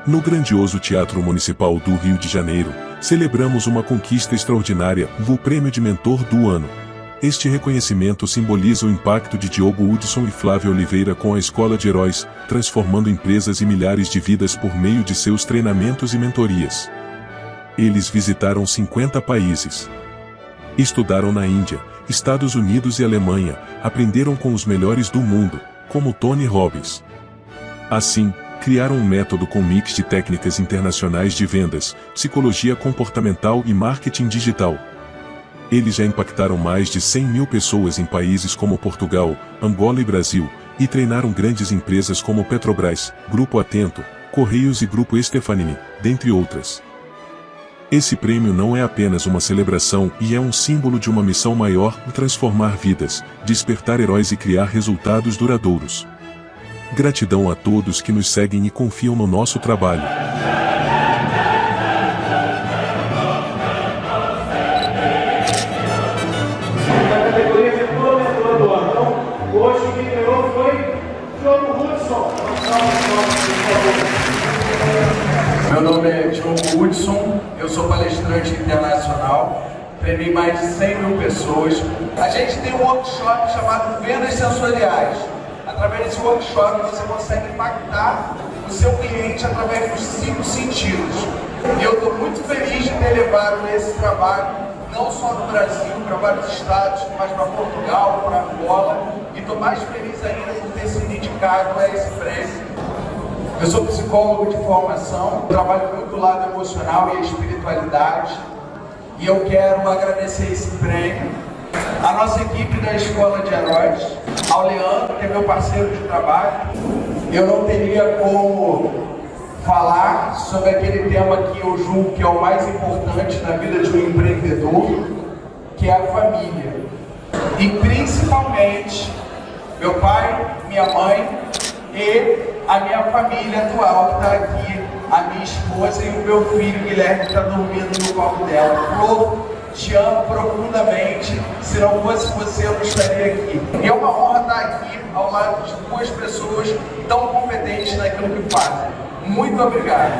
No grandioso Teatro Municipal do Rio de Janeiro, celebramos uma conquista extraordinária, o Prêmio de Mentor do Ano. Este reconhecimento simboliza o impacto de Diogo Hudson e Flávia Oliveira com a Escola de Heróis, transformando empresas e milhares de vidas por meio de seus treinamentos e mentorias. Eles visitaram 50 países. Estudaram na Índia, Estados Unidos e Alemanha, aprenderam com os melhores do mundo, como Tony Robbins. Assim, criaram um método com mix de técnicas internacionais de vendas, psicologia comportamental e marketing digital. Eles já impactaram mais de 100 mil pessoas em países como Portugal, Angola e Brasil, e treinaram grandes empresas como Petrobras, Grupo Atento, Correios e Grupo Stefanini, dentre outras. Esse prêmio não é apenas uma celebração e é um símbolo de uma missão maior: transformar vidas, despertar heróis e criar resultados duradouros. Gratidão a todos que nos seguem e confiam no nosso trabalho. Na categoria de mentor do ano, hoje quem ganhou foi Diogo Hudson. Meu nome é Diogo Hudson, eu sou palestrante internacional, treinei mais de 100 mil pessoas. A gente tem um workshop chamado Vendas Sensoriais. Através desse workshop você consegue impactar o seu cliente através dos 5 sentidos. E eu estou muito feliz de ter levado esse trabalho, não só no Brasil, para vários estados, mas para Portugal, para Angola. E estou mais feliz ainda por ter sido indicado a esse prêmio. Eu sou psicólogo de formação, trabalho muito do lado emocional e a espiritualidade. E eu quero agradecer esse prêmio à nossa equipe da Escola de Heróis, ao Leandro, que é meu parceiro de trabalho. Eu não teria como falar sobre aquele tema que eu julgo que é o mais importante na vida de um empreendedor, que é a família. E principalmente meu pai, minha mãe e a minha família atual que está aqui, a minha esposa e o meu filho Guilherme, que está dormindo no colo dela. Flor, te amo profundamente. Se não fosse você, eu não estaria aqui. E é uma honra estar aqui ao lado de 2 pessoas tão competentes naquilo que fazem. Muito obrigado.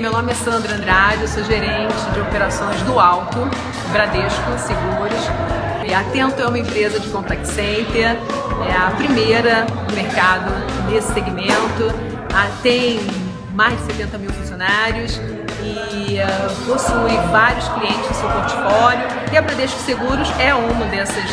Meu nome é Sandra Andrade, eu sou gerente de operações do Alto, Bradesco Seguros. A Atento é uma empresa de contact center, é a primeira no mercado nesse segmento. Tem mais de 70 mil funcionários e possui vários clientes no seu portfólio. E a Bradesco Seguros é um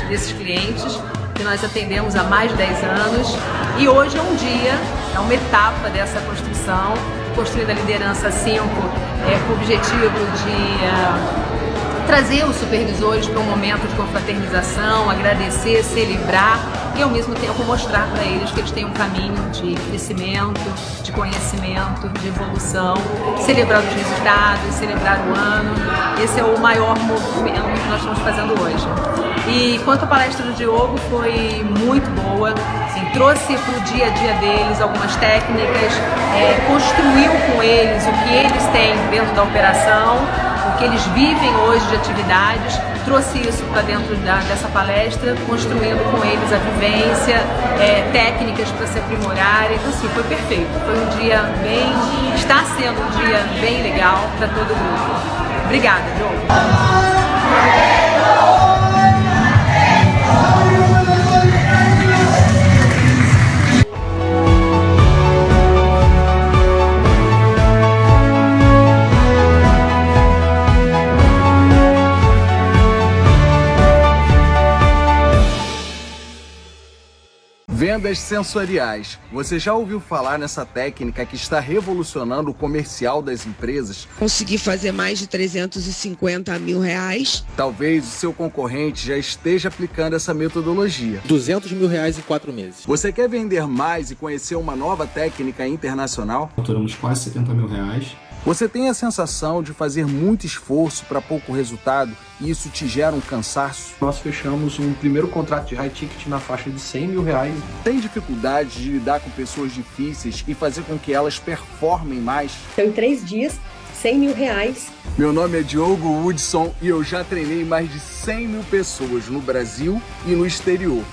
desses clientes que nós atendemos há mais de 10 anos. E hoje é um dia, é uma etapa dessa construção, construir a liderança 5 com o objetivo de trazer os supervisores para um momento de confraternização, agradecer, celebrar e ao mesmo tempo mostrar para eles que eles têm um caminho de crescimento, de conhecimento, de evolução, celebrar os resultados, celebrar o ano. Esse é o maior movimento que nós estamos fazendo hoje. E quanto à palestra do Diogo, foi muito boa, assim, trouxe para o dia a dia deles algumas técnicas, construiu com eles o que eles têm dentro da operação, o que eles vivem hoje de atividades, trouxe isso para dentro dessa palestra, construindo com eles a vivência, técnicas para se aprimorarem. Então, assim, foi perfeito. Foi um dia está sendo um dia bem legal para todo o grupo. Obrigada, Diogo. Vendas sensoriais. Você já ouviu falar nessa técnica que está revolucionando o comercial das empresas? Consegui fazer mais de 350 mil reais. Talvez o seu concorrente já esteja aplicando essa metodologia. 200 mil reais em 4 meses. Você quer vender mais e conhecer uma nova técnica internacional? Faturamos quase 70 mil reais. Você tem a sensação de fazer muito esforço para pouco resultado e isso te gera um cansaço? Nós fechamos um primeiro contrato de high ticket na faixa de 100 mil reais. Tem dificuldade de lidar com pessoas difíceis e fazer com que elas performem mais? Então, em 3 dias, 100 mil reais. Meu nome é Diogo Woodson e eu já treinei mais de 100 mil pessoas no Brasil e no exterior.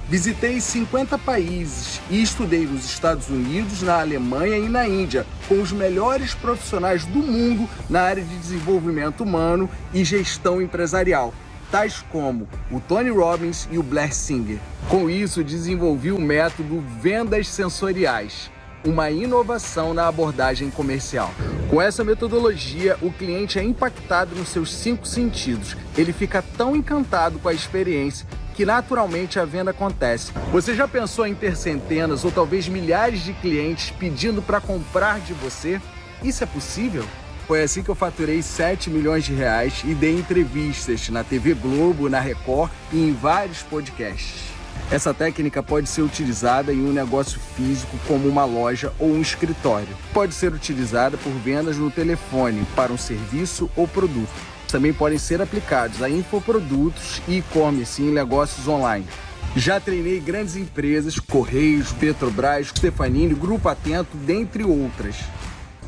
Visitei 50 países e estudei nos Estados Unidos, na Alemanha e na Índia, com os melhores profissionais do mundo na área de desenvolvimento humano e gestão empresarial, tais como o Tony Robbins e o Blair Singer. Com isso, desenvolvi o método Vendas Sensoriais, uma inovação na abordagem comercial. Com essa metodologia, o cliente é impactado nos seus 5 sentidos. Ele fica tão encantado com a experiência que naturalmente a venda acontece. Você já pensou em ter centenas ou talvez milhares de clientes pedindo para comprar de você? Isso é possível? Foi assim que eu faturei 7 milhões de reais e dei entrevistas na TV Globo, na Record e em vários podcasts. Essa técnica pode ser utilizada em um negócio físico como uma loja ou um escritório. Pode ser utilizada por vendas no telefone para um serviço ou produto. Também podem ser aplicados a infoprodutos e e-commerce em negócios online. Já treinei grandes empresas, Correios, Petrobras, Stefanini, Grupo Atento, dentre outras.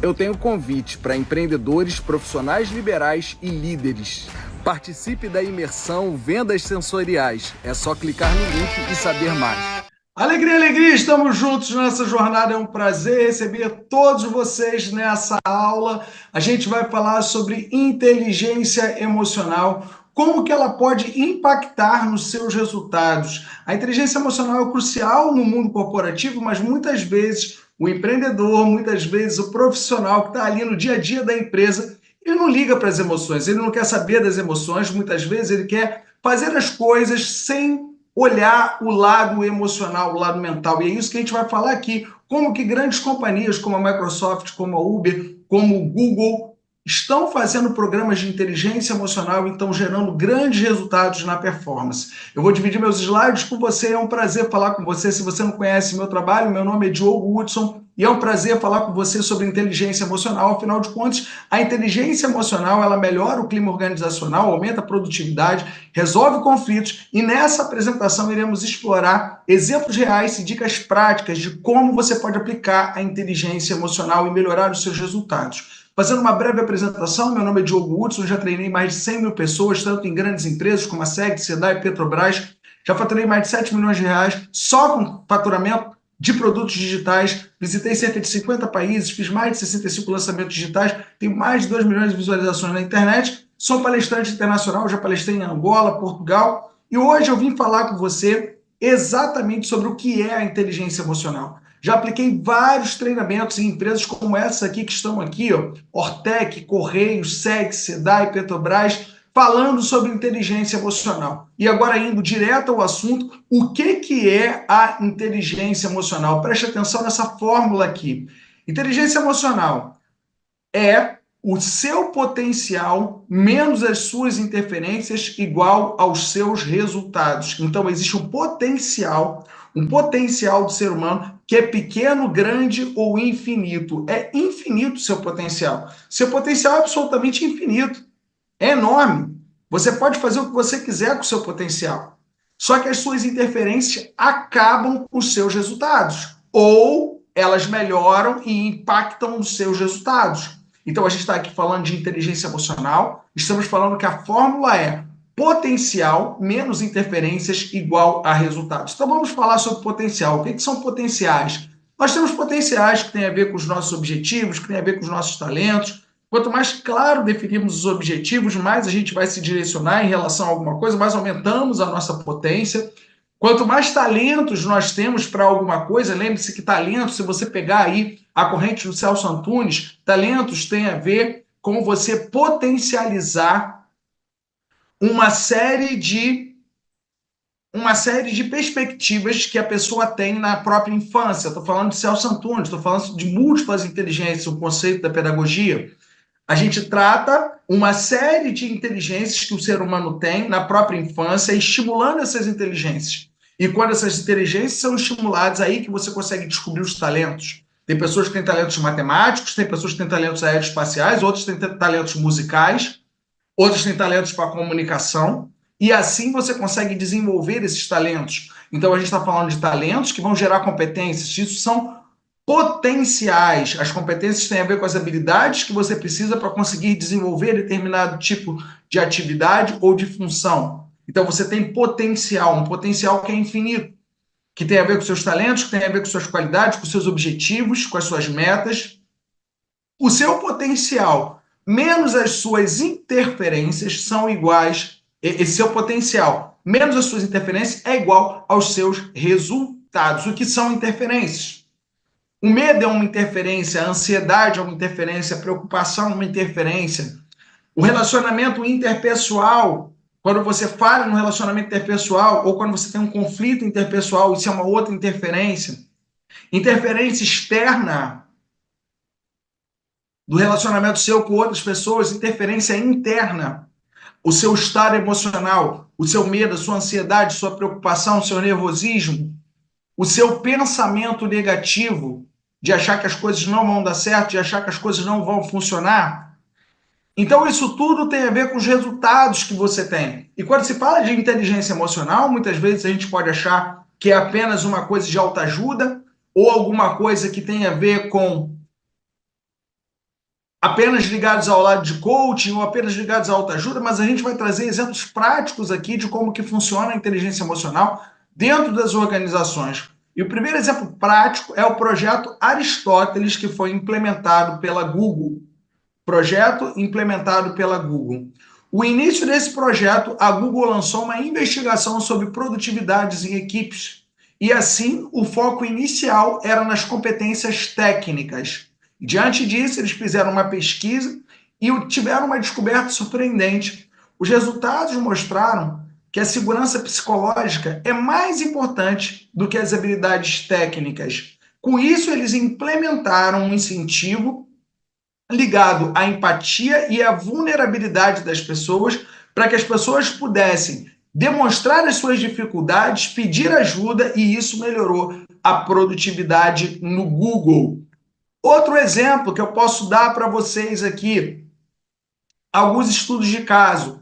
Eu tenho convite para empreendedores, profissionais liberais e líderes. Participe da imersão Vendas Sensoriais. É só clicar no link e saber mais. Alegria, alegria, estamos juntos nessa jornada, é um prazer receber todos vocês nessa aula. A gente vai falar sobre inteligência emocional, como que ela pode impactar nos seus resultados. A inteligência emocional é crucial no mundo corporativo, mas muitas vezes o empreendedor, muitas vezes o profissional que está ali no dia a dia da empresa, ele não liga para as emoções, ele não quer saber das emoções, muitas vezes ele quer fazer as coisas sem olhar o lado emocional, o lado mental. E é isso que a gente vai falar aqui, como que grandes companhias como a Microsoft, como a Uber, como o Google, estão fazendo programas de inteligência emocional e estão gerando grandes resultados na performance. Eu vou dividir meus slides com você, é um prazer falar com você. Se você não conhece meu trabalho, meu nome é Diogo Woodson e é um prazer falar com você sobre inteligência emocional. Afinal de contas, a inteligência emocional, ela melhora o clima organizacional, aumenta a produtividade, resolve conflitos e nessa apresentação iremos explorar exemplos reais e dicas práticas de como você pode aplicar a inteligência emocional e melhorar os seus resultados. Fazendo uma breve apresentação, meu nome é Diogo Woodson, já treinei mais de 100 mil pessoas, tanto em grandes empresas como a SEG, SEDAI, Petrobras. Já faturei mais de 7 milhões de reais só com faturamento de produtos digitais. Visitei cerca de 50 países, fiz mais de 65 lançamentos digitais, tenho mais de 2 milhões de visualizações na internet. Sou palestrante internacional, já palestrei em Angola, Portugal. E hoje eu vim falar com você exatamente sobre o que é a inteligência emocional. Já apliquei vários treinamentos em empresas como essa aqui que estão aqui, ó, Ortec, Correios, SEG, SEDAI, Petrobras, falando sobre inteligência emocional. E agora indo direto ao assunto, o que é a inteligência emocional? Preste atenção nessa fórmula aqui. Inteligência emocional é o seu potencial menos as suas interferências igual aos seus resultados. Então existe um potencial do ser humano que é pequeno, grande ou infinito. É infinito o seu potencial. Seu potencial é absolutamente infinito. É enorme. Você pode fazer o que você quiser com o seu potencial. Só que as suas interferências acabam com os seus resultados. Ou elas melhoram e impactam os seus resultados. Então, a gente está aqui falando de inteligência emocional. Estamos falando que a fórmula é potencial menos interferências igual a resultados. Então, vamos falar sobre potencial. O que são potenciais? Nós temos potenciais que têm a ver com os nossos objetivos, que têm a ver com os nossos talentos. Quanto mais claro definirmos os objetivos, mais a gente vai se direcionar em relação a alguma coisa, mais aumentamos a nossa potência. Quanto mais talentos nós temos para alguma coisa, lembre-se que talentos, se você pegar aí a corrente do Celso Antunes, talentos tem a ver com você potencializar uma série de perspectivas que a pessoa tem na própria infância. Estou falando de Celso Antunes, estou falando de múltiplas inteligências, o conceito da pedagogia. A gente trata uma série de inteligências que o ser humano tem na própria infância, estimulando essas inteligências. E quando essas inteligências são estimuladas, aí que você consegue descobrir os talentos. Tem pessoas que têm talentos matemáticos, tem pessoas que têm talentos aeroespaciais, outros têm talentos musicais, outros têm talentos para comunicação, e assim você consegue desenvolver esses talentos. Então a gente está falando de talentos que vão gerar competências, isso são potenciais. As competências têm a ver com as habilidades que você precisa para conseguir desenvolver determinado tipo de atividade ou de função. Então você tem potencial, um potencial que é infinito, que tem a ver com seus talentos, que tem a ver com suas qualidades, com seus objetivos, com as suas metas. O seu potencial menos as suas interferências são iguais, esse seu potencial menos as suas interferências é igual aos seus resultados. O que são interferências? O medo é uma interferência, a ansiedade é uma interferência, a preocupação é uma interferência. O relacionamento interpessoal, quando você falha no relacionamento interpessoal ou quando você tem um conflito interpessoal, isso é uma outra interferência. Interferência externa do relacionamento seu com outras pessoas, interferência interna. O seu estado emocional, o seu medo, a sua ansiedade, sua preocupação, o seu nervosismo, o seu pensamento negativo de achar que as coisas não vão dar certo, de achar que as coisas não vão funcionar. Então, isso tudo tem a ver com os resultados que você tem. E quando se fala de inteligência emocional, muitas vezes a gente pode achar que é apenas uma coisa de autoajuda ou alguma coisa que tem a ver com apenas ligados ao lado de coaching ou apenas ligados à autoajuda, mas a gente vai trazer exemplos práticos aqui de como que funciona a inteligência emocional dentro das organizações. E o primeiro exemplo prático é o projeto Aristóteles, que foi implementado pela Google. Projeto implementado pela Google. O início desse projeto, a Google lançou uma investigação sobre produtividades em equipes. E assim, o foco inicial era nas competências técnicas. Diante disso, eles fizeram uma pesquisa e tiveram uma descoberta surpreendente. Os resultados mostraram que a segurança psicológica é mais importante do que as habilidades técnicas. Com isso, eles implementaram um incentivo ligado à empatia e à vulnerabilidade das pessoas, para que as pessoas pudessem demonstrar as suas dificuldades, pedir ajuda, e isso melhorou a produtividade no Google. Outro exemplo que eu posso dar para vocês aqui, alguns estudos de caso.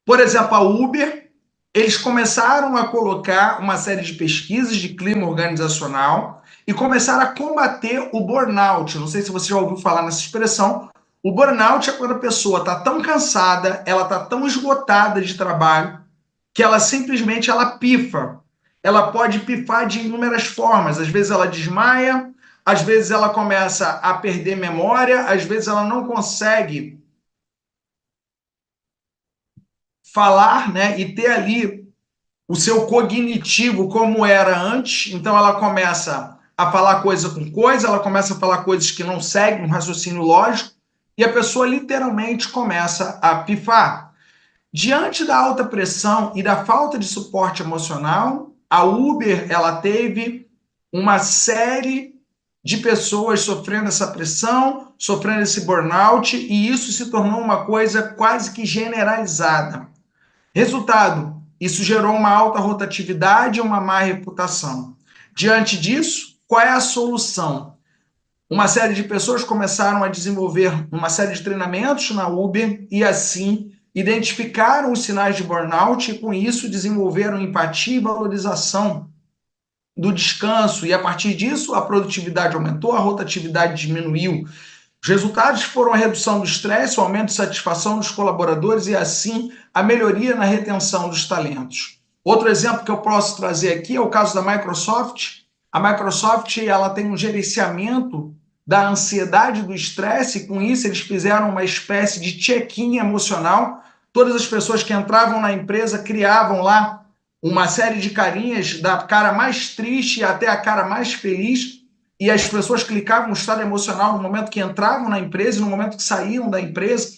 Por exemplo, a Uber, eles começaram a colocar uma série de pesquisas de clima organizacional e começaram a combater o burnout. Não sei se você já ouviu falar nessa expressão. O burnout é quando a pessoa está tão cansada, ela está tão esgotada de trabalho, que ela simplesmente pifa. Ela pode pifar de inúmeras formas. Às vezes ela desmaia, às vezes ela começa a perder memória, às vezes ela não consegue falar, né, e ter ali o seu cognitivo como era antes. Então ela começa a falar coisa com coisa, ela começa a falar coisas que não seguem um raciocínio lógico, e a pessoa literalmente começa a pifar. Diante da alta pressão e da falta de suporte emocional, a Uber, ela teve uma série de pessoas sofrendo essa pressão, sofrendo esse burnout, e isso se tornou uma coisa quase que generalizada. Resultado, isso gerou uma alta rotatividade e uma má reputação. Diante disso, qual é a solução? Uma série de pessoas começaram a desenvolver uma série de treinamentos na Uber e assim identificaram os sinais de burnout e, com isso, desenvolveram empatia e valorização do descanso. E, a partir disso, a produtividade aumentou, a rotatividade diminuiu. Os resultados foram a redução do estresse, o aumento de satisfação dos colaboradores e, assim, a melhoria na retenção dos talentos. Outro exemplo que eu posso trazer aqui é o caso da Microsoft. A Microsoft ela tem um gerenciamento da ansiedade, do estresse, e com isso eles fizeram uma espécie de check-in emocional. Todas as pessoas que entravam na empresa criavam lá uma série de carinhas, da cara mais triste até a cara mais feliz, e as pessoas clicavam no estado emocional no momento que entravam na empresa e no momento que saíam da empresa.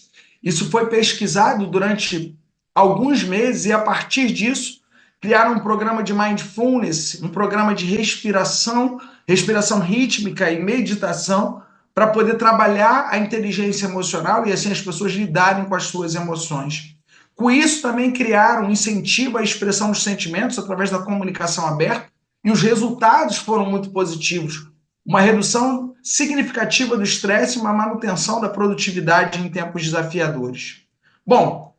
Isso foi pesquisado durante alguns meses, e a partir disso criaram um programa de mindfulness, um programa de respiração rítmica e meditação, para poder trabalhar a inteligência emocional e assim as pessoas lidarem com as suas emoções. Com isso, também criaram um incentivo à expressão dos sentimentos através da comunicação aberta, e os resultados foram muito positivos. Uma redução significativa do estresse e uma manutenção da produtividade em tempos desafiadores. Bom,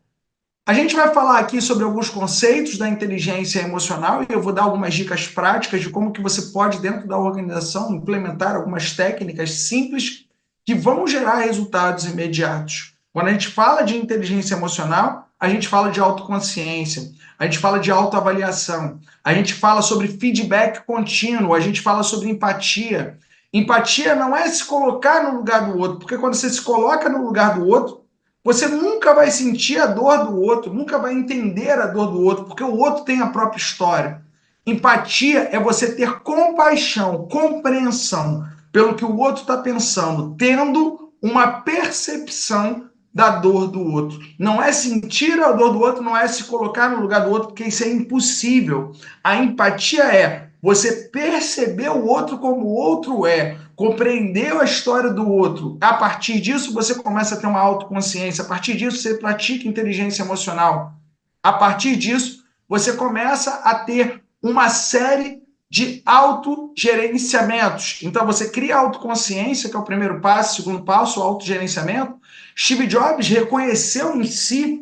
a gente vai falar aqui sobre alguns conceitos da inteligência emocional e eu vou dar algumas dicas práticas de como que você pode, dentro da organização, implementar algumas técnicas simples que vão gerar resultados imediatos. Quando a gente fala de inteligência emocional, a gente fala de autoconsciência, a gente fala de autoavaliação, a gente fala sobre feedback contínuo, a gente fala sobre empatia. Empatia não é se colocar no lugar do outro, porque quando você se coloca no lugar do outro, você nunca vai sentir a dor do outro, nunca vai entender a dor do outro, porque o outro tem a própria história. Empatia é você ter compaixão, compreensão pelo que o outro está pensando, tendo uma percepção da dor do outro. Não é sentir a dor do outro, não é se colocar no lugar do outro, porque isso é impossível. A empatia é você perceber o outro como o outro é, compreendeu a história do outro. A partir disso, você começa a ter uma autoconsciência. A partir disso, você pratica inteligência emocional. A partir disso, você começa a ter uma série de autogerenciamentos. Então, você cria a autoconsciência, que é o primeiro passo. O segundo passo, o autogerenciamento. Steve Jobs reconheceu em si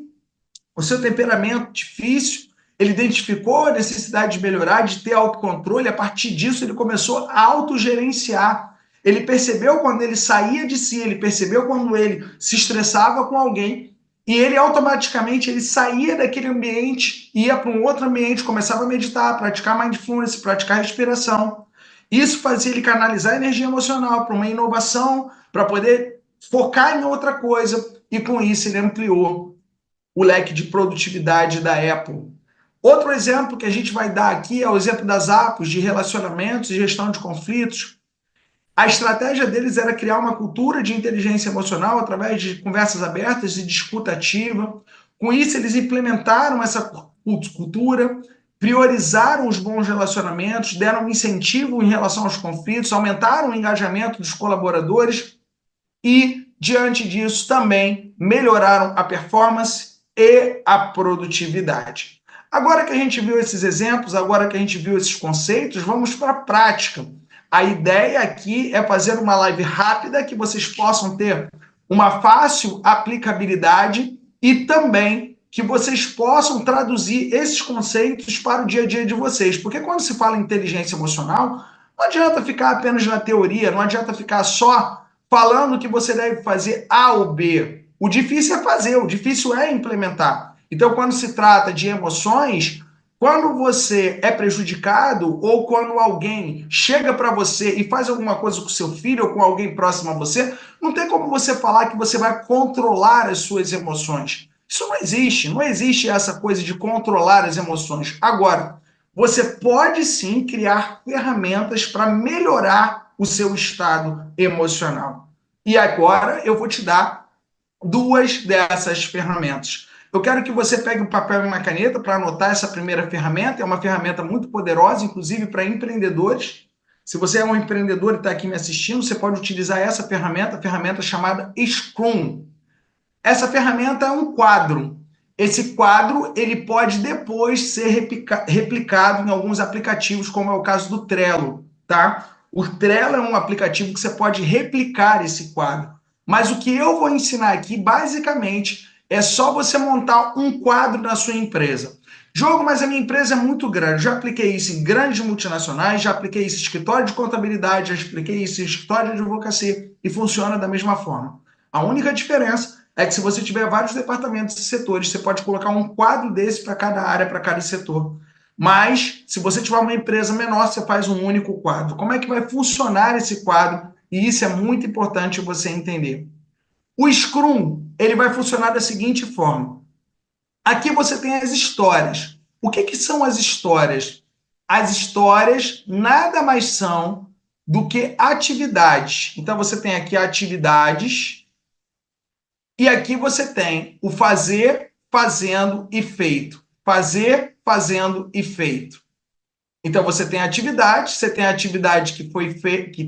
o seu temperamento difícil. Ele identificou a necessidade de melhorar, de ter autocontrole. A partir disso, ele começou a autogerenciar. Ele percebeu quando ele saía de si, ele percebeu quando ele se estressava com alguém, e ele automaticamente ele saía daquele ambiente, ia para um outro ambiente, começava a meditar, praticar mindfulness, praticar respiração. Isso fazia ele canalizar energia emocional para uma inovação, para poder focar em outra coisa, e com isso ele ampliou o leque de produtividade da Apple. Outro exemplo que a gente vai dar aqui é o exemplo das APOS, de relacionamentos e gestão de conflitos. A estratégia deles era criar uma cultura de inteligência emocional através de conversas abertas e de escuta ativa. Com isso, eles implementaram essa cultura, priorizaram os bons relacionamentos, deram um incentivo em relação aos conflitos, aumentaram o engajamento dos colaboradores e, diante disso, também melhoraram a performance e a produtividade. Agora que a gente viu esses exemplos, agora que a gente viu esses conceitos, vamos para a prática. A ideia aqui é fazer uma live rápida que vocês possam ter uma fácil aplicabilidade e também que vocês possam traduzir esses conceitos para o dia a dia de vocês. Porque quando se fala em inteligência emocional, não adianta ficar apenas na teoria, não adianta ficar só falando que você deve fazer A ou B. O difícil é fazer, o difícil é implementar. Então, quando se trata de emoções, quando você é prejudicado ou quando alguém chega para você e faz alguma coisa com seu filho ou com alguém próximo a você, não tem como você falar que você vai controlar as suas emoções. Isso não existe, não existe essa coisa de controlar as emoções. Agora, você pode sim criar ferramentas para melhorar o seu estado emocional. E agora eu vou te dar duas dessas ferramentas. Eu quero que você pegue um papel e uma caneta para anotar essa primeira ferramenta. É uma ferramenta muito poderosa, inclusive para empreendedores. Se você é um empreendedor e está aqui me assistindo, você pode utilizar essa ferramenta, a ferramenta chamada Scrum. Essa ferramenta é um quadro. Esse quadro ele pode depois ser replicado em alguns aplicativos, como é o caso do Trello, tá? O Trello é um aplicativo que você pode replicar esse quadro. Mas o que eu vou ensinar aqui, basicamente, é só você montar um quadro na sua empresa. Diogo, mas a minha empresa é muito grande. Já apliquei isso em grandes multinacionais, já apliquei isso em escritório de contabilidade, já apliquei isso em escritório de advocacia e funciona da mesma forma. A única diferença é que se você tiver vários departamentos e setores, você pode colocar um quadro desse para cada área, para cada setor. Mas, se você tiver uma empresa menor, você faz um único quadro. Como é que vai funcionar esse quadro? E isso é muito importante você entender. O Scrum, ele vai funcionar da seguinte forma. Aqui você tem as histórias. O que são as histórias? As histórias nada mais são do que atividades. Então, você tem aqui atividades e aqui você tem o fazer, fazendo e feito. Fazer, fazendo e feito. Então, você tem atividade que foi que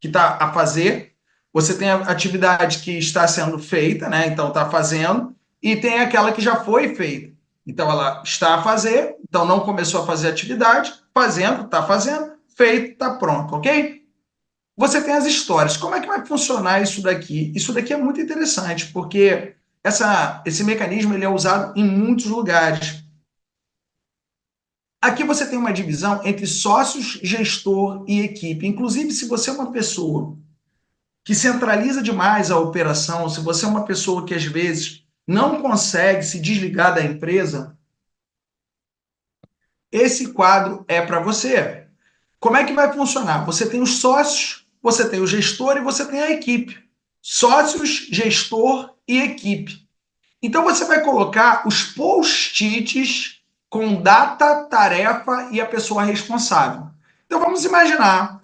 está a fazer, você tem a atividade que está sendo feita, né? Então, está fazendo, e tem aquela que já foi feita. Então, ela está a fazer, então não começou a fazer atividade, fazendo, está fazendo, feito, está pronto, ok? Você tem as histórias. Como é que vai funcionar isso daqui? Isso daqui é muito interessante, porque esse mecanismo ele é usado em muitos lugares. Aqui você tem uma divisão entre sócios, gestor e equipe. Inclusive, se você é uma pessoa que centraliza demais a operação, se você é uma pessoa que às vezes não consegue se desligar da empresa, esse quadro é para você. Como é que vai funcionar? Você tem os sócios, você tem o gestor e você tem a equipe. Sócios, gestor e equipe. Então você vai colocar os post-its com data, tarefa e a pessoa responsável. Então vamos imaginar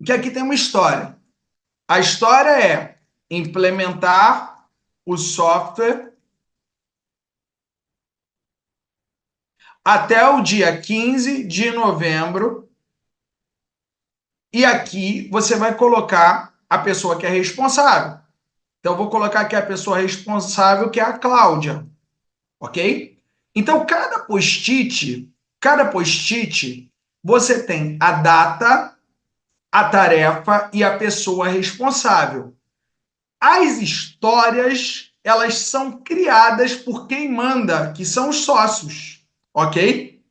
que aqui tem uma história. A história é implementar o software até o dia 15 de novembro. E aqui você vai colocar a pessoa que é responsável. Então, eu vou colocar aqui a pessoa responsável, que é a Cláudia. Ok? Então, cada post-it, você tem a data, a tarefa e a pessoa responsável. As histórias, elas são criadas por quem manda, que são os sócios, ok?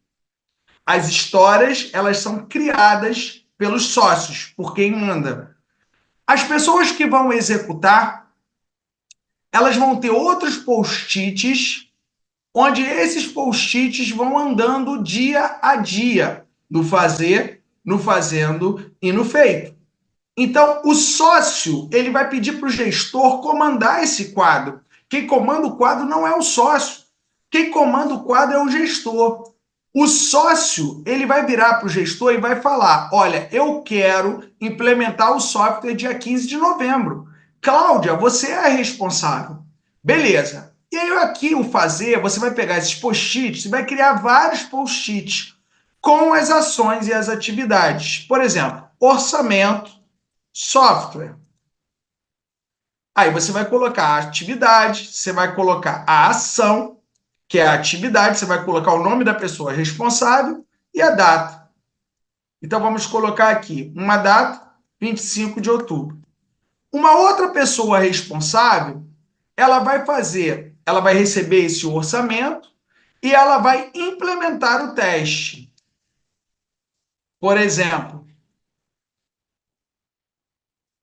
As histórias, elas são criadas pelos sócios, por quem manda. As pessoas que vão executar, elas vão ter outros post-its, onde esses post-its vão andando dia a dia, no fazer, no fazendo e no feito. Então, o sócio, ele vai pedir para o gestor comandar esse quadro. Quem comanda o quadro não é o sócio. Quem comanda o quadro é o gestor. O sócio, ele vai virar para o gestor e vai falar, olha, eu quero implementar o software dia 15 de novembro. Cláudia, você é a responsável. Beleza. E aí aqui o fazer, você vai pegar esses post-its e vai criar vários post-its com as ações e as atividades. Por exemplo, orçamento, software. Aí você vai colocar a atividade, você vai colocar a ação, que é a atividade, você vai colocar o nome da pessoa responsável e a data. Então vamos colocar aqui uma data, 25 de outubro. Uma outra pessoa responsável, ela vai receber esse orçamento e ela vai implementar o teste. Por exemplo,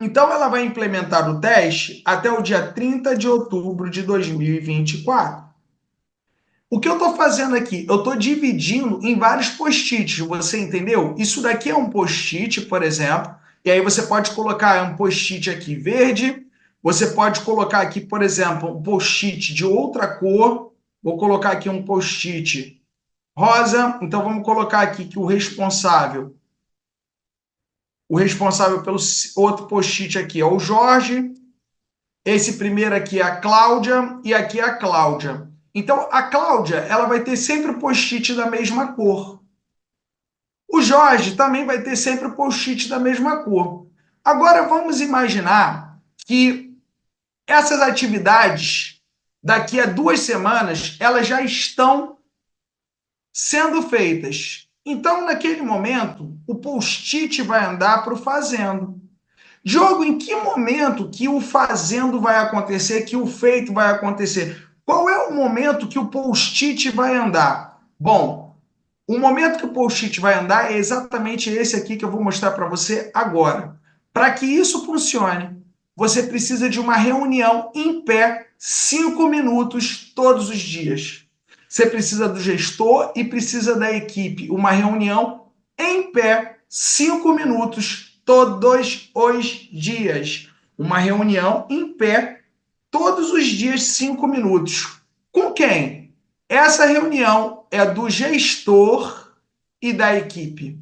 então, ela vai implementar o teste até o dia 30 de outubro de 2024. O que eu estou fazendo aqui? Eu estou dividindo em vários post-its, você entendeu? Isso daqui é um post-it, por exemplo, e aí você pode colocar um post-it aqui verde, você pode colocar aqui, por exemplo, um post-it de outra cor, vou colocar aqui um post-it rosa, então vamos colocar aqui que o responsável pelo outro post-it aqui é o Jorge. Esse primeiro aqui é a Cláudia e aqui é a Cláudia. Então, a Cláudia, ela vai ter sempre o post-it da mesma cor. O Jorge também vai ter sempre o post-it da mesma cor. Agora, vamos imaginar que essas atividades, daqui a 2 semanas, elas já estão sendo feitas. Então, naquele momento, o post-it vai andar para o fazendo. Diogo, em que momento que o fazendo vai acontecer, que o feito vai acontecer? Qual é o momento que o post-it vai andar? Bom, o momento que o post-it vai andar é exatamente esse aqui que eu vou mostrar para você agora. Para que isso funcione, você precisa de uma reunião em pé, 5 minutos todos os dias. Você precisa do gestor e precisa da equipe. Uma reunião em pé, 5 minutos todos os dias. Uma reunião em pé, todos os dias, 5 minutos. Com quem? Essa reunião é do gestor e da equipe.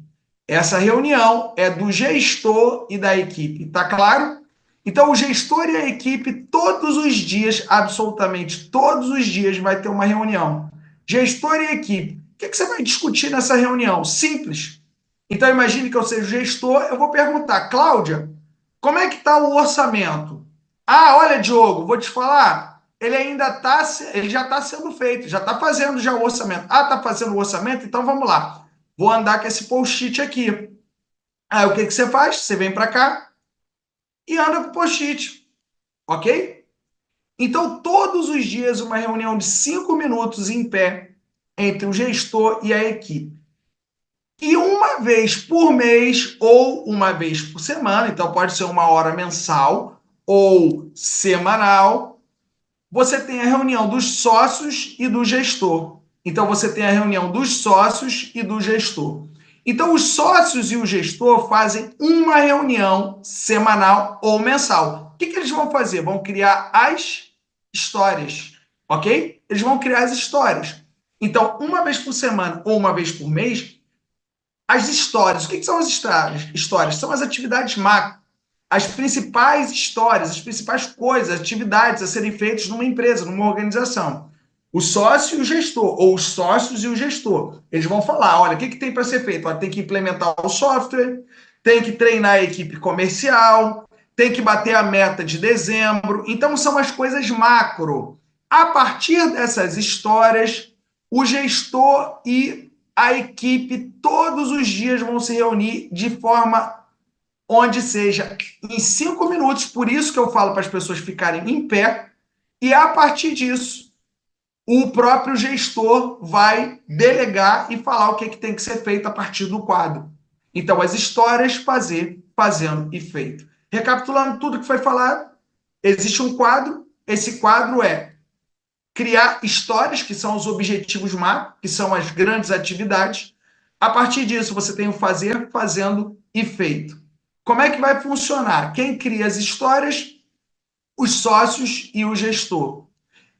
Essa reunião é do gestor e da equipe. Tá claro? Então, o gestor e a equipe, todos os dias, absolutamente todos os dias, vai ter uma reunião. Gestor e equipe. O que você vai discutir nessa reunião? Simples. Então, imagine que eu seja o gestor, eu vou perguntar, Cláudia, como é que está o orçamento? Ah, olha, Diogo, vou te falar, ele já está sendo feito, já está fazendo já o orçamento. Ah, está fazendo o orçamento? Então vamos lá. Vou andar com esse post-it aqui. Aí o que você faz? Você vem para cá e anda com o post-it, ok? Então, todos os dias, uma reunião de 5 minutos em pé entre o gestor e a equipe. E uma vez por mês ou uma vez por semana, então pode ser uma hora mensal ou semanal, você tem a reunião dos sócios e do gestor. Então, você tem a reunião dos sócios e do gestor. Então, os sócios e o gestor fazem uma reunião semanal ou mensal. O que eles vão fazer? Vão criar as histórias, ok? Eles vão criar as histórias. Então, uma vez por semana ou uma vez por mês, as histórias. O que são as histórias? São as atividades macro. As principais histórias, as principais coisas, atividades a serem feitas numa empresa, numa organização. O sócio e o gestor, ou os sócios e o gestor. Eles vão falar, olha, o que tem para ser feito? Olha, tem que implementar o software, tem que treinar a equipe comercial, tem que bater a meta de dezembro. Então, são as coisas macro. A partir dessas histórias, o gestor e a equipe todos os dias vão se reunir de forma onde seja em 5 minutos, por isso que eu falo para as pessoas ficarem em pé, e a partir disso, o próprio gestor vai delegar e falar o que tem que ser feito a partir do quadro. Então, as histórias, fazendo e feito. Recapitulando tudo que foi falado, existe um quadro, esse quadro é criar histórias, que são os objetivos macro, que são as grandes atividades. A partir disso, você tem o fazer, fazendo e feito. Como é que vai funcionar? Quem cria as histórias? Os sócios e o gestor.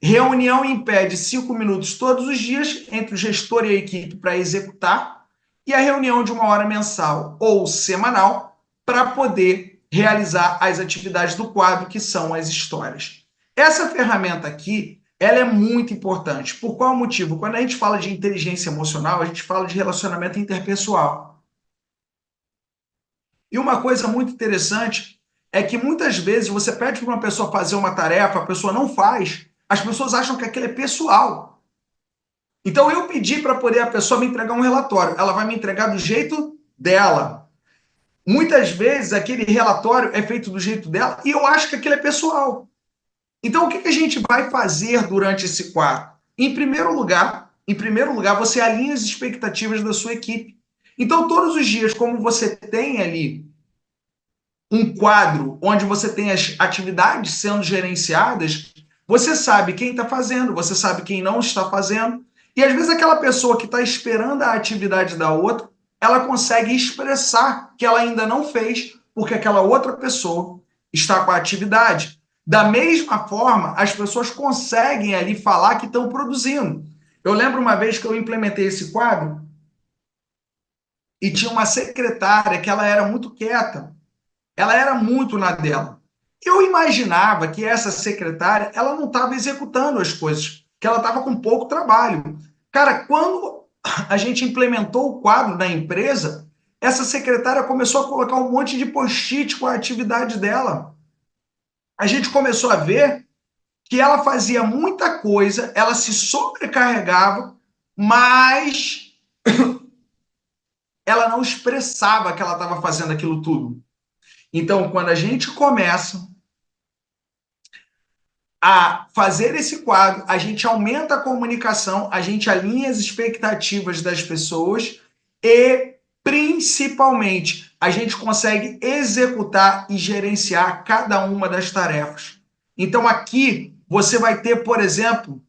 Reunião em pé de 5 minutos todos os dias entre o gestor e a equipe para executar, e a reunião de 1 hora mensal ou semanal para poder realizar as atividades do quadro, que são as histórias. Essa ferramenta aqui, ela é muito importante. Por qual motivo? Quando a gente fala de inteligência emocional, a gente fala de relacionamento interpessoal. E uma coisa muito interessante é que muitas vezes você pede para uma pessoa fazer uma tarefa, a pessoa não faz, as pessoas acham que aquilo é pessoal. Então eu pedi para poder a pessoa me entregar um relatório, ela vai me entregar do jeito dela. Muitas vezes aquele relatório é feito do jeito dela e eu acho que aquilo é pessoal. Então o que a gente vai fazer durante esse quadro? Em primeiro lugar, você alinha as expectativas da sua equipe. Então, todos os dias, como você tem ali um quadro onde você tem as atividades sendo gerenciadas, você sabe quem está fazendo, você sabe quem não está fazendo. E, às vezes, aquela pessoa que está esperando a atividade da outra, ela consegue expressar que ela ainda não fez, porque aquela outra pessoa está com a atividade. Da mesma forma, as pessoas conseguem ali falar que estão produzindo. Eu lembro uma vez que eu implementei esse quadro, e tinha uma secretária que ela era muito quieta, ela era muito na dela. Eu imaginava que essa secretária, ela não estava executando as coisas, que ela estava com pouco trabalho. Cara, quando a gente implementou o quadro na empresa, essa secretária começou a colocar um monte de post-it com a atividade dela. A gente começou a ver que ela fazia muita coisa, ela se sobrecarregava, mas ela não expressava que ela estava fazendo aquilo tudo. Então, quando a gente começa a fazer esse quadro, a gente aumenta a comunicação, a gente alinha as expectativas das pessoas e, principalmente, a gente consegue executar e gerenciar cada uma das tarefas. Então, aqui você vai ter, por exemplo,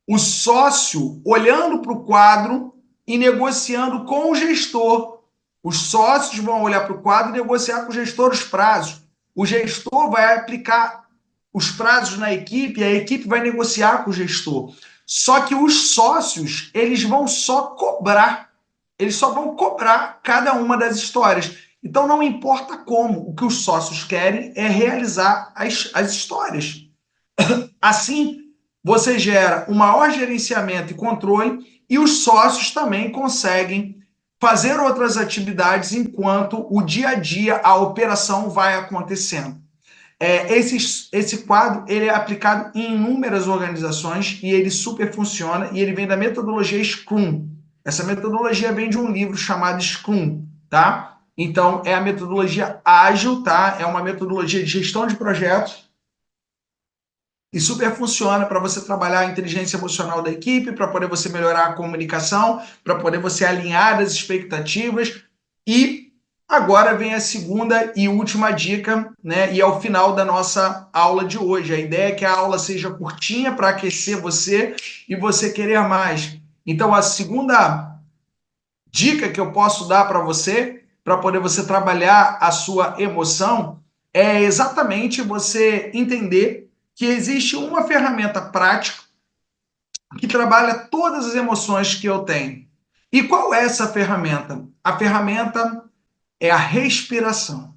o sócio olhando para o quadro e negociando com o gestor. Os sócios vão olhar para o quadro e negociar com o gestor os prazos. O gestor vai aplicar os prazos na equipe e a equipe vai negociar com o gestor. Só que os sócios, eles vão só cobrar. Eles só vão cobrar cada uma das histórias. Então não importa como, o que os sócios querem é realizar as histórias. Assim, você gera um maior gerenciamento e controle e os sócios também conseguem fazer outras atividades enquanto o dia a dia, a operação vai acontecendo. Esse quadro ele é aplicado em inúmeras organizações e ele super funciona e ele vem da metodologia Scrum. Essa metodologia vem de um livro chamado Scrum, tá? Então, é a metodologia ágil, tá? É uma metodologia de gestão de projetos e super funciona para você trabalhar a inteligência emocional da equipe, para poder você melhorar a comunicação, para poder você alinhar as expectativas. E agora vem a segunda e última dica, né? E é o final da nossa aula de hoje. A ideia é que a aula seja curtinha para aquecer você e você querer mais. Então, a segunda dica que eu posso dar para você, para poder você trabalhar a sua emoção, é exatamente você entender que existe uma ferramenta prática que trabalha todas as emoções que eu tenho. E qual é essa ferramenta? A ferramenta é a respiração.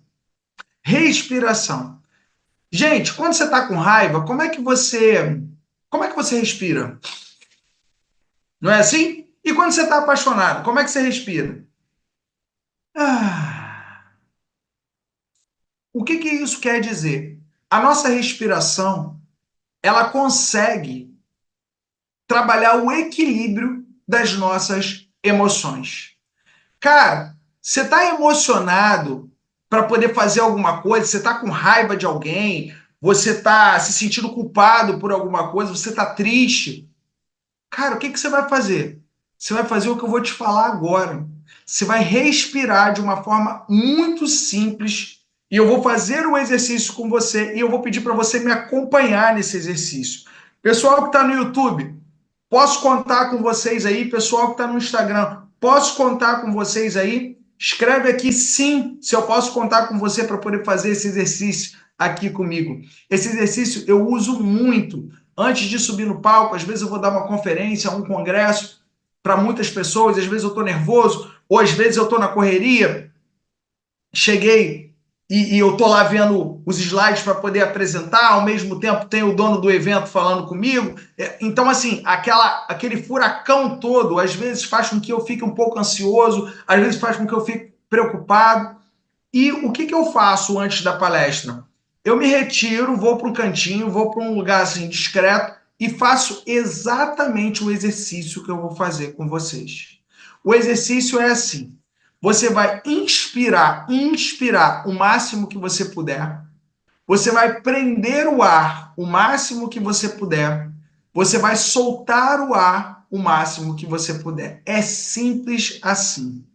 Respiração. Gente, quando você está com raiva, como é que você respira? Não é assim? E quando você está apaixonado, como é que você respira? Ah. O que isso quer dizer? A nossa respiração, ela consegue trabalhar o equilíbrio das nossas emoções. Cara, você está emocionado para poder fazer alguma coisa, você está com raiva de alguém, você está se sentindo culpado por alguma coisa, você está triste. Cara, o que você vai fazer? Você vai fazer o que eu vou te falar agora. Você vai respirar de uma forma muito simples e eu vou fazer um exercício com você e eu vou pedir para você me acompanhar nesse exercício. Pessoal que está no YouTube, posso contar com vocês aí? Pessoal que está no Instagram, posso contar com vocês aí? Escreve aqui sim, se eu posso contar com você para poder fazer esse exercício aqui comigo. Esse exercício eu uso muito antes de subir no palco. Às vezes eu vou dar uma conferência, um congresso para muitas pessoas, às vezes eu estou nervoso, ou às vezes eu estou na correria, cheguei e eu estou lá vendo os slides para poder apresentar, ao mesmo tempo tem o dono do evento falando comigo. Então, assim, aquele furacão todo, às vezes faz com que eu fique um pouco ansioso, às vezes faz com que eu fique preocupado. E o que eu faço antes da palestra? Eu me retiro, vou para um cantinho, vou para um lugar assim discreto e faço exatamente o exercício que eu vou fazer com vocês. O exercício é assim: você vai inspirar o máximo que você puder, você vai prender o ar o máximo que você puder, você vai soltar o ar o máximo que você puder. É simples assim.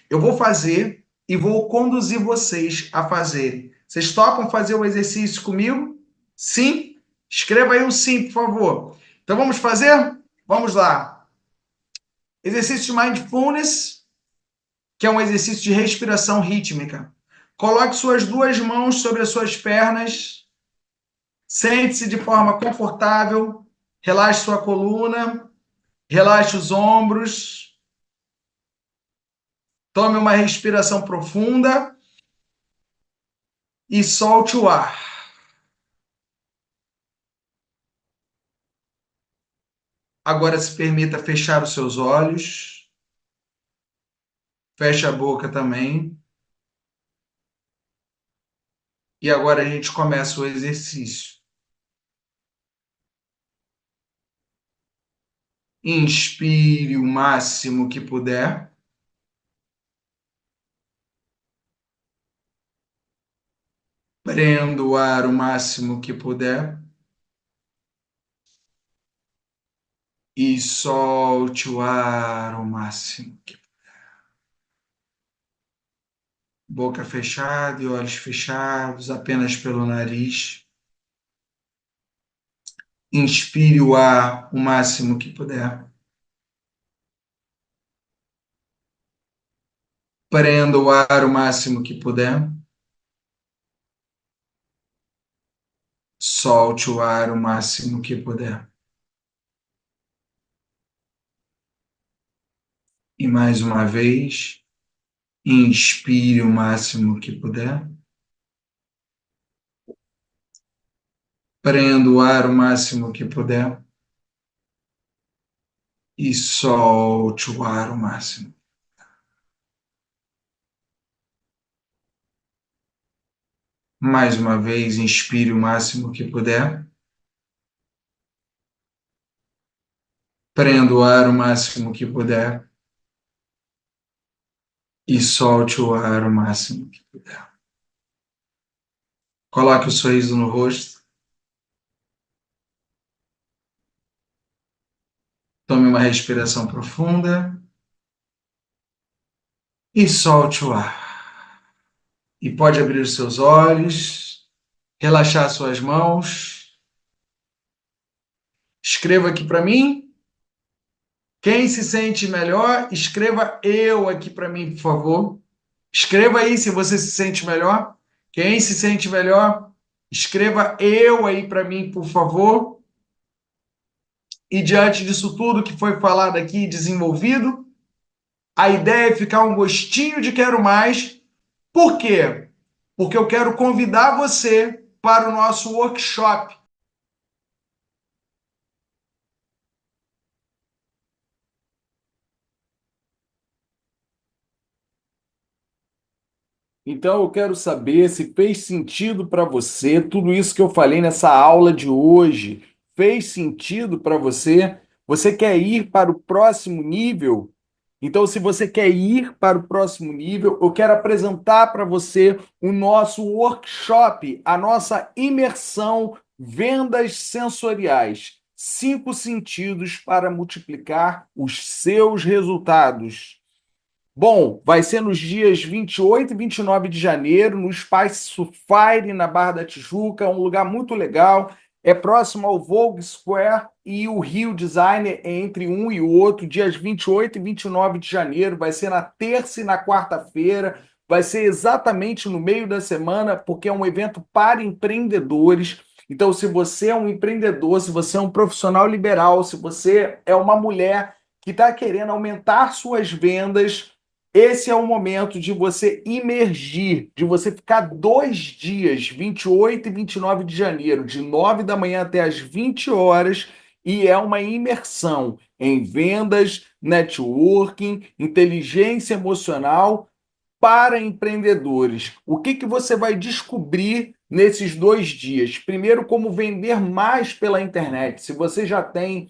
Eu vou fazer e vou conduzir vocês a fazerem. Vocês topam fazer o exercício comigo? Sim? Escreva aí um sim, por favor. Então vamos fazer? Vamos lá. Exercício de mindfulness, que é um exercício de respiração rítmica. Coloque suas duas mãos sobre as suas pernas. Sente-se de forma confortável. Relaxe sua coluna. Relaxe os ombros. Tome uma respiração profunda e solte o ar. Agora se permita fechar os seus olhos. Feche a boca também. E agora a gente começa o exercício. Inspire o máximo que puder. Prenda o ar o máximo que puder e solte o ar o máximo que puder. Boca fechada e olhos fechados, apenas pelo nariz. Inspire o ar o máximo que puder. Prenda o ar o máximo que puder. Solte o ar o máximo que puder. E mais uma vez, inspire o máximo que puder. Prenda o ar o máximo que puder. E solte o ar o máximo. Mais uma vez, inspire o máximo que puder. Prenda o ar o máximo que puder. E solte o ar o máximo que puder. Coloque o sorriso no rosto. Tome uma respiração profunda. E solte o ar. E pode abrir os seus olhos, relaxar suas mãos. Escreva aqui para mim. Quem se sente melhor, escreva eu aqui para mim, por favor. Escreva aí se você se sente melhor. Quem se sente melhor, escreva eu aí para mim, por favor. E diante disso tudo que foi falado aqui e desenvolvido, a ideia é ficar um gostinho de quero mais. Por quê? Porque eu quero convidar você para o nosso workshop. Então eu quero saber se fez sentido para você tudo isso que eu falei nessa aula de hoje. Fez sentido para você? Você quer ir para o próximo nível? Então, se você quer ir para o próximo nível, eu quero apresentar para você o nosso workshop, a nossa imersão Vendas Sensoriais. 5 sentidos para multiplicar os seus resultados. Bom, vai ser nos dias 28 e 29 de janeiro, no Espaço Fire, na Barra da Tijuca, um lugar muito legal. É próximo ao Vogue Square e o Rio Designer, entre um e o outro, dias 28 e 29 de janeiro. Vai ser na terça e na quarta-feira. Vai ser exatamente no meio da semana, porque é um evento para empreendedores. Então, se você é um empreendedor, se você é um profissional liberal, se você é uma mulher que está querendo aumentar suas vendas, esse é o momento de você imergir, de você ficar 2 dias, 28 e 29 de janeiro, de 9 da manhã até as 20 horas, e é uma imersão em vendas, networking, inteligência emocional para empreendedores. O que você vai descobrir nesses 2 dias? Primeiro, como vender mais pela internet. Se você já tem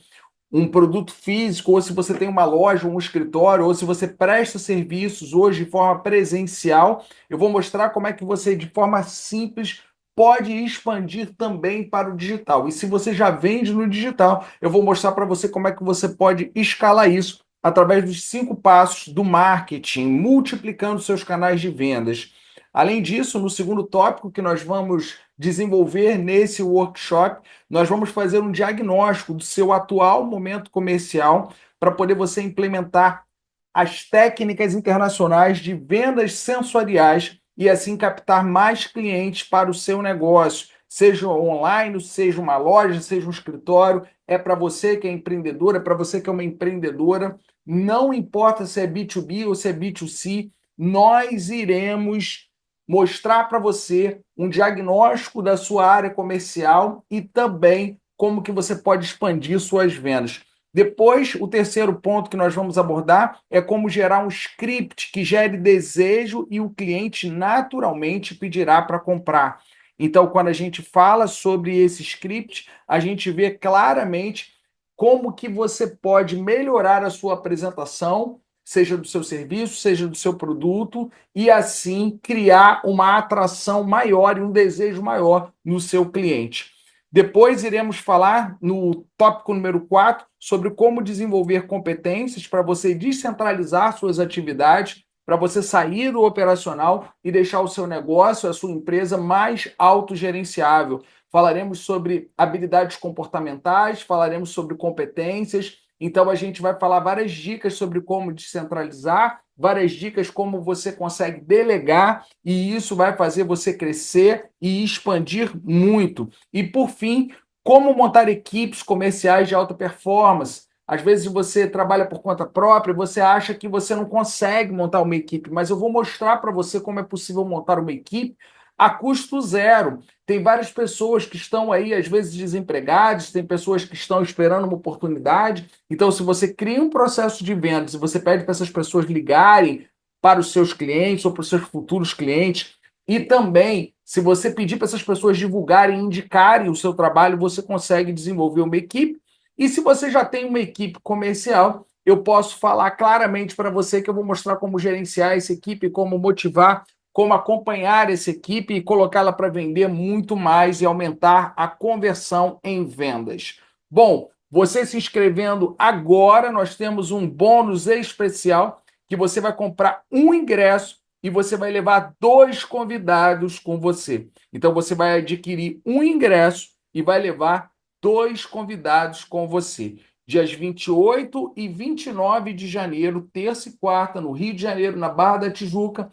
um produto físico, ou se você tem uma loja, um escritório, ou se você presta serviços hoje de forma presencial, eu vou mostrar como é que você, de forma simples, pode expandir também para o digital. E se você já vende no digital, eu vou mostrar para você como é que você pode escalar isso através dos 5 passos do marketing, multiplicando seus canais de vendas. Além disso, no segundo tópico que nós vamos desenvolver nesse workshop, nós vamos fazer um diagnóstico do seu atual momento comercial para poder você implementar as técnicas internacionais de vendas sensoriais e assim captar mais clientes para o seu negócio, seja online, seja uma loja, seja um escritório. É para você que é empreendedor, é para você que é uma empreendedora. Não importa se é B2B ou se é B2C, nós iremos mostrar para você um diagnóstico da sua área comercial e também como que você pode expandir suas vendas. Depois, o terceiro ponto que nós vamos abordar é como gerar um script que gere desejo e o cliente naturalmente pedirá para comprar. Então, quando a gente fala sobre esse script, a gente vê claramente como que você pode melhorar a sua apresentação, seja do seu serviço, seja do seu produto, e assim criar uma atração maior e um desejo maior no seu cliente. Depois iremos falar no tópico número 4 sobre como desenvolver competências para você descentralizar suas atividades, para você sair do operacional e deixar o seu negócio, a sua empresa mais autogerenciável. Falaremos sobre habilidades comportamentais, falaremos sobre competências. Então a gente vai falar várias dicas sobre como descentralizar, várias dicas como você consegue delegar, e isso vai fazer você crescer e expandir muito. E por fim, como montar equipes comerciais de alta performance. Às vezes você trabalha por conta própria, você acha que você não consegue montar uma equipe, mas eu vou mostrar para você como é possível montar uma equipe a custo zero. Tem várias pessoas que estão aí, às vezes, desempregadas, tem pessoas que estão esperando uma oportunidade. Então, se você cria um processo de vendas e você pede para essas pessoas ligarem para os seus clientes ou para os seus futuros clientes, e também, se você pedir para essas pessoas divulgarem, indicarem o seu trabalho, você consegue desenvolver uma equipe. E se você já tem uma equipe comercial, eu posso falar claramente para você que eu vou mostrar como gerenciar essa equipe, como motivar, como acompanhar essa equipe e colocá-la para vender muito mais e aumentar a conversão em vendas. Bom, você se inscrevendo agora, nós temos um bônus especial que você vai comprar um ingresso e você vai levar 2 convidados com você. Então você vai adquirir um ingresso e vai levar 2 convidados com você. Dias 28 e 29 de janeiro, terça e quarta, no Rio de Janeiro, na Barra da Tijuca,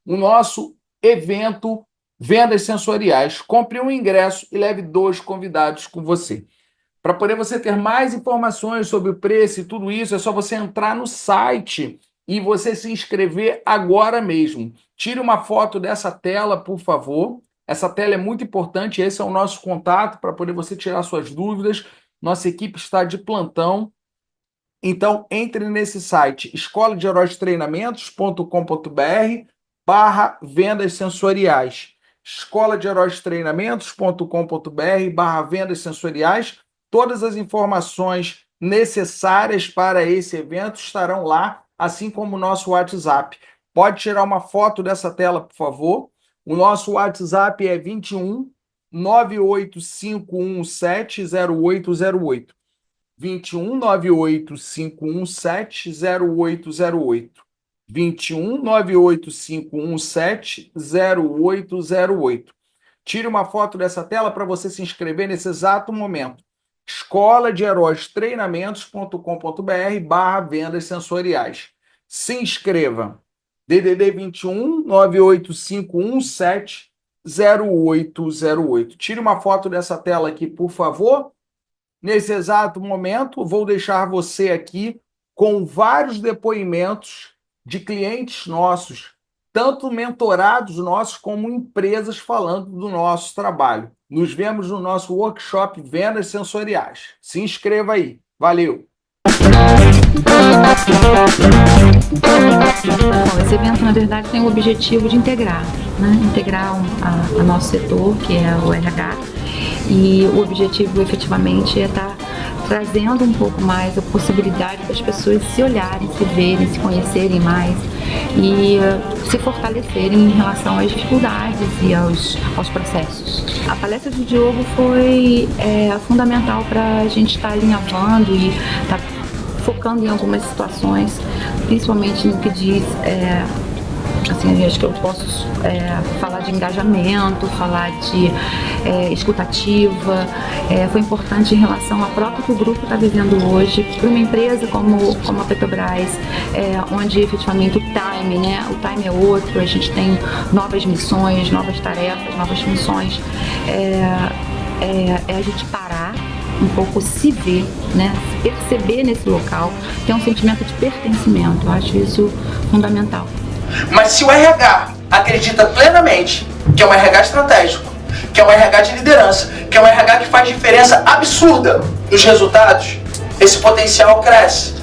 o nosso evento Vendas Sensoriais. Compre um ingresso e leve 2 convidados com você. Para poder você ter mais informações sobre o preço e tudo isso, é só você entrar no site e você se inscrever agora mesmo. Tire uma foto dessa tela, por favor. Essa tela é muito importante, esse é o nosso contato para poder você tirar suas dúvidas. Nossa equipe está de plantão. Então, entre nesse site escoladeheróistreinamentos.com.br/vendas sensoriais. escoladeheróistreinamentos.com.br/vendas sensoriais. Todas as informações necessárias para esse evento estarão lá, assim como o nosso WhatsApp. Pode tirar uma foto dessa tela, por favor. O nosso WhatsApp é 21 985170808. 21 985170808. 21 985170808. Tire uma foto dessa tela para você se inscrever nesse exato momento. escoladeheróistreinamentos.com.br/vendas sensoriais. Se inscreva. DDD 21 985170808. Tire uma foto dessa tela aqui, por favor. Nesse exato momento, vou deixar você aqui com vários depoimentos de clientes nossos, tanto mentorados nossos como empresas falando do nosso trabalho. Nos vemos no nosso workshop Vendas Sensoriais. Se inscreva aí. Valeu! Bom, esse evento, na verdade, tem o objetivo de integrar, integrar a nosso setor, que é o RH, e o objetivo, efetivamente, é estar trazendo um pouco mais a possibilidade das pessoas se olharem, se verem, se conhecerem mais e se fortalecerem em relação às dificuldades e aos processos. A palestra do Diogo foi fundamental para a gente estar alinhavando e estar focando em algumas situações, principalmente no que diz, acho que eu posso falar de engajamento, falar de escutativa. Foi importante em relação ao próprio que o grupo está vivendo hoje, para uma empresa como a Petrobras, onde efetivamente o time é outro, a gente tem novas missões, novas tarefas, novas funções, a gente parar um pouco, se ver, se perceber nesse local, ter um sentimento de pertencimento. Eu acho isso fundamental. Mas se o RH acredita plenamente que é um RH estratégico, que é um RH de liderança, que é um RH que faz diferença absurda nos resultados, esse potencial cresce.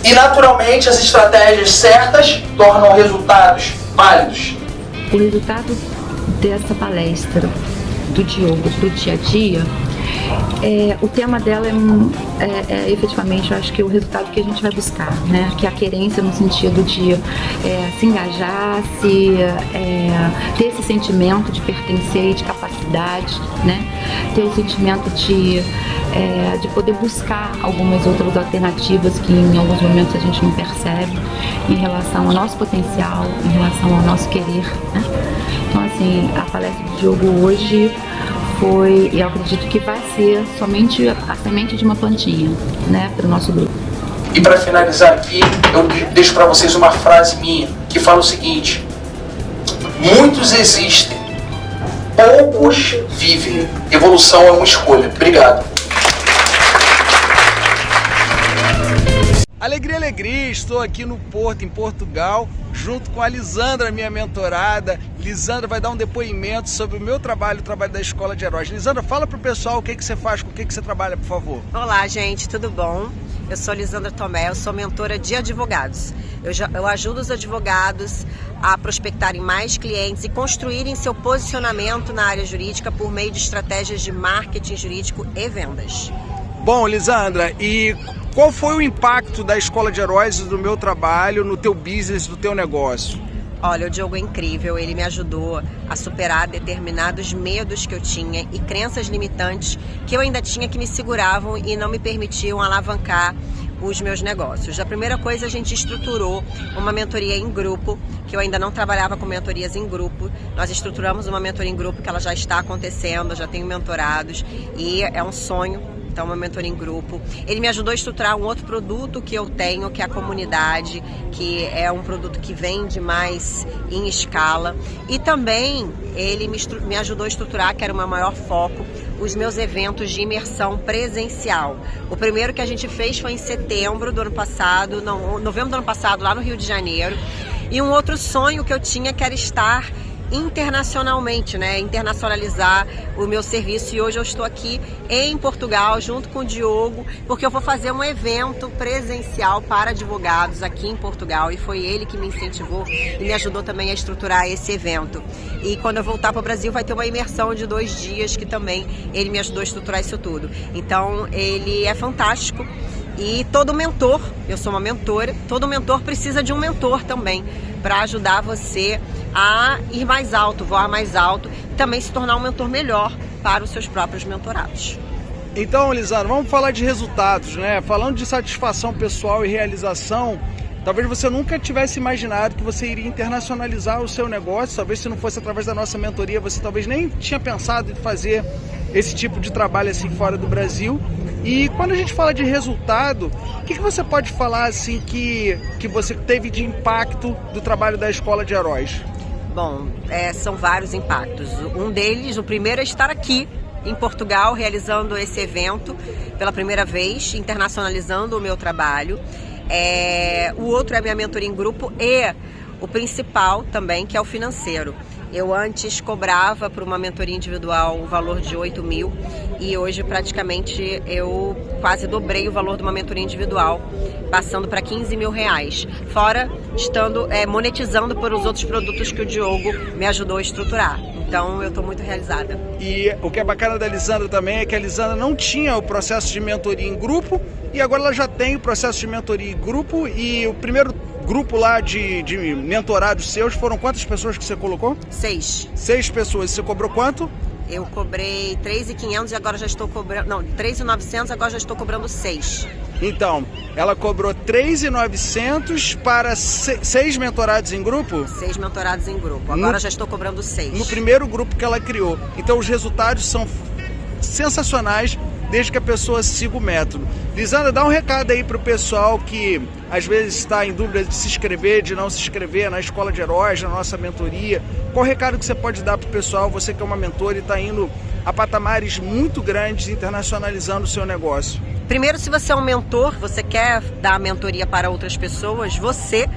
E naturalmente as estratégias certas tornam resultados válidos. O resultado dessa palestra do Diogo para o dia a dia O tema dela é efetivamente, eu acho que o resultado que a gente vai buscar, né? Que é a querência no sentido de se engajar, ter esse sentimento de pertencer e de capacidade, né? Ter o sentimento de poder buscar algumas outras alternativas que em alguns momentos a gente não percebe em relação ao nosso potencial, em relação ao nosso querer, né? Então, assim, a palestra do Diogo hoje foi, e eu acredito que vai ser somente a semente de uma plantinha, né, para o nosso grupo. E para finalizar aqui, eu deixo para vocês uma frase minha que fala o seguinte: muitos existem, poucos vivem. Evolução é uma escolha. Obrigado. Alegria, alegria, estou aqui no Porto, em Portugal, junto com a Lisandra, minha mentorada. Lisandra vai dar um depoimento sobre o meu trabalho, o trabalho da Escola de Heróis. Lisandra, fala pro pessoal o que você faz, com o que você trabalha, por favor. Olá, gente, tudo bom? Eu sou Lisandra Tomé, eu sou mentora de advogados. Eu ajudo os advogados a prospectarem mais clientes e construírem seu posicionamento na área jurídica por meio de estratégias de marketing jurídico e vendas. Bom, Lisandra, e qual foi o impacto da Escola de Heróis e do meu trabalho no teu business, no teu negócio? Olha, o Diogo é incrível, ele me ajudou a superar determinados medos que eu tinha e crenças limitantes que eu ainda tinha que me seguravam e não me permitiam alavancar os meus negócios. A primeira coisa, a gente estruturou uma mentoria em grupo, que eu ainda não trabalhava com mentorias em grupo. Nós estruturamos uma mentoria em grupo que ela já está acontecendo, eu já tenho mentorados e é um sonho. Então, uma mentoria em grupo. Ele me ajudou a estruturar um outro produto que eu tenho, que é a comunidade, que é um produto que vende mais em escala. E também ele me ajudou a estruturar, que era o meu maior foco, os meus eventos de imersão presencial. O primeiro que a gente fez foi em setembro do ano passado, novembro do ano passado, lá no Rio de Janeiro. E um outro sonho que eu tinha, que era estar internacionalmente, né? Internacionalizar o meu serviço, e hoje eu estou aqui em Portugal junto com o Diogo, porque eu vou fazer um evento presencial para advogados aqui em Portugal, e foi ele que me incentivou e me ajudou também a estruturar esse evento. E quando eu voltar para o Brasil vai ter uma imersão de 2 dias que também ele me ajudou a estruturar isso tudo. Então ele é fantástico. E todo mentor, eu sou uma mentora, todo mentor precisa de um mentor também, para ajudar você a ir mais alto, voar mais alto e também se tornar um mentor melhor para os seus próprios mentorados. Então, Lisandra, vamos falar de resultados, né? Falando de satisfação pessoal e realização, talvez você nunca tivesse imaginado que você iria internacionalizar o seu negócio. Talvez se não fosse através da nossa mentoria, você talvez nem tinha pensado em fazer esse tipo de trabalho assim fora do Brasil. E quando a gente fala de resultado, o que você pode falar assim que você teve de impacto do trabalho da Escola de Heróis? Bom, são vários impactos. Um deles, o primeiro, é estar aqui em Portugal realizando esse evento pela primeira vez, internacionalizando o meu trabalho. O outro é a minha mentoria em grupo e o principal também, que é o financeiro. Eu antes cobrava por uma mentoria individual o valor de 8 mil e hoje praticamente eu quase dobrei o valor de uma mentoria individual, passando para 15 mil reais, fora estando monetizando por os outros produtos que o Diogo me ajudou a estruturar. Então eu estou muito realizada. E o que é bacana da Lisandra também é que a Lisandra não tinha o processo de mentoria em grupo e agora ela já tem o processo de mentoria em grupo. E o primeiro grupo lá de mentorados seus, foram quantas pessoas que você colocou? 6. 6 pessoas. Você cobrou quanto? Eu cobrei 3.500 e agora já estou cobrando... Não, 3.900 agora já estou cobrando 6. Então, ela cobrou 3.900 para 6 mentorados em grupo? 6 mentorados em grupo. Agora já estou cobrando 6. No primeiro grupo que ela criou. Então, os resultados são sensacionais, desde que a pessoa siga o método. Lisandra, dá um recado aí para o pessoal que às vezes está em dúvida de se inscrever, de não se inscrever na Escola de Heróis, na nossa mentoria. Qual o recado que você pode dar para o pessoal, você que é uma mentora e está indo a patamares muito grandes, internacionalizando o seu negócio? Primeiro, se você é um mentor, você quer dar a mentoria para outras pessoas, você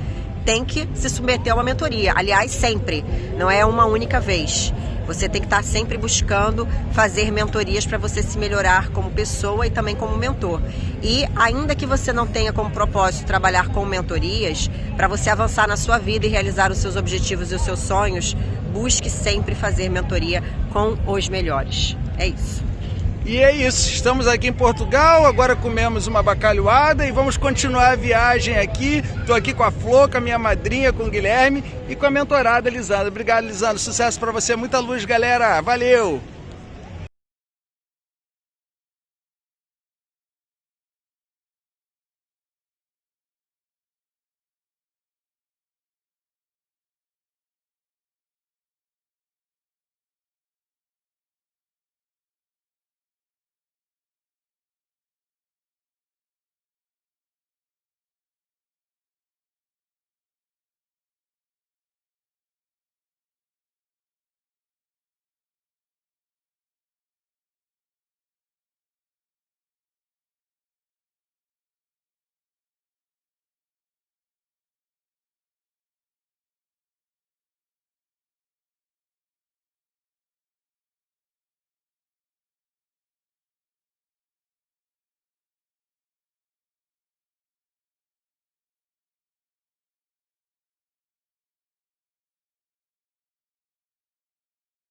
tem que se submeter a uma mentoria. Aliás, sempre, não é uma única vez. Você tem que estar sempre buscando fazer mentorias para você se melhorar como pessoa e também como mentor. E ainda que você não tenha como propósito trabalhar com mentorias, para você avançar na sua vida e realizar os seus objetivos e os seus sonhos, busque sempre fazer mentoria com os melhores. É isso. E é isso, estamos aqui em Portugal, agora comemos uma bacalhoada e vamos continuar a viagem aqui. Estou aqui com a Flor, com a minha madrinha, com o Guilherme e com a mentorada Lisandra. Obrigado, Lisandra, sucesso para você, muita luz, galera, valeu!